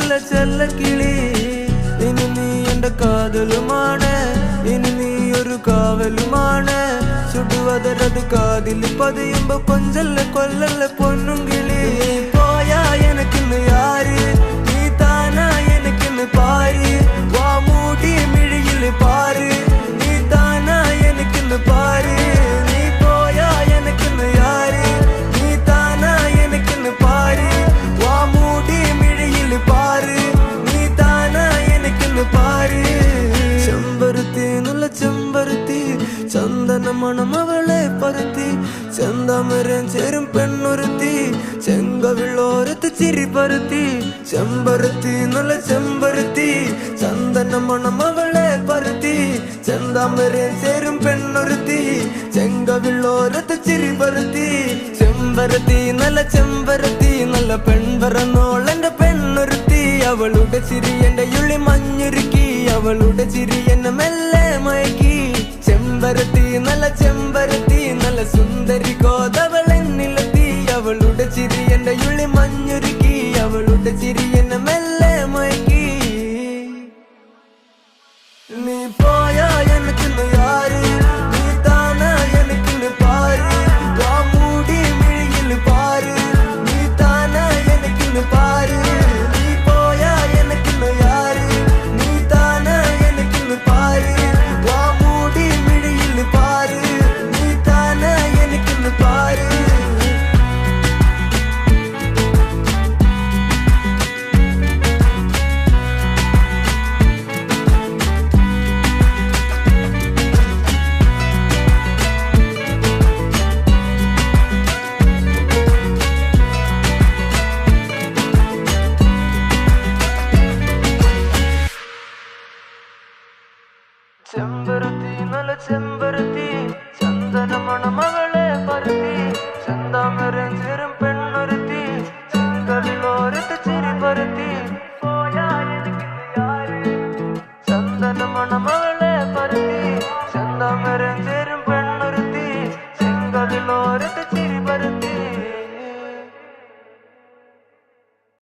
നല്ല ചെല്ലക്കിളി ഇനി നീ എന്റെ കാതലുമാണ് ഇനി നീ ഒരു കാവലുമാണ് ചുടുവതരത് കാതിൽ പതിയുമ്പോ കൊഞ്ചല്ല കൊല്ലല്ല പൊന്നും കിളി പോയാ എനക്കിന്ന് യാര് നീ താനാ എനക്കിന്ന് പാര് വാ മൂടി മിഴിയില് പാര് നീ താനാ എനക്കിന്ന് പാര് നീ പോയാ എനക്കിന്ന് യാര് നീ താനാ എനക്കിന്ന് പാര് വാ മൂടി മിഴിയില് പാര് നീ താനാ എനക്കിന്ന് പാര് ചെമ്പരുത്തി നല്ല ചെമ്പരുത്തി ചന്ദന മണം അവളെ പരുത്തി ചെന്താമരം ചേരും പെണ്ണൊരുത്തി ചെങ്കവിളോരത്ത് ചിരി പരുത്തി ചെമ്പരുത്തി നല്ല ചെമ്പരുത്തി ചന്ദന മണം അവളെ പരുത്തി ചെന്താമരം ചേരും പെണ്ണൊരുത്തി ചെങ്കവിളോരത്ത് ചിരി പരുത്തി ചെമ്പരത്തി നല്ല പെൺപറന്നോളെന്റെ പെണ്ണൊരുത്തി അവളുടെ ചിരി എന്റെ ഉള്ളി മഞ്ഞുരുക്കി അവളുടെ ചിരി എന്നെ മെല്ലെ മയക്കി ചെമ്പരത്തി നല്ല സുന്ദരി കോതവളെന്നിലെത്തി അവളുടെ ചിരി എന്റെ ഉള്ളി മഞ്ഞുരുക്കി അവളുടെ ചിരി എന്നെ മെല്ലെ മയക്കി നീ പോയാ എനിക്കിന്ന് യാര് നീ താനാ എനിക്കിന്ന് പാര് വാ മൂടി മിഴിയില് പാര് നീ താനാ എനിക്കിന്ന് പാര് നീ പോയാ എനിക്കിന്ന് യാര് നീ താനാ എനിക്കിന്ന് പാര് വാ മൂടി മിഴിയില് പാര് നീ താനാ എനിക്കിന്ന് പാര് ചെമ്പരുത്തി നല്ല ചെമ്പരുത്തി ചന്ദന മണം അവളെ പരുത്തി ചെന്താമരം ചേരും പെണ്ണൊരുത്തി ചെങ്കവിളോരത്ത് ചിരി പരുത്തി പോയാ എനിക്കിന്ന് യാര് ചന്ദന മണം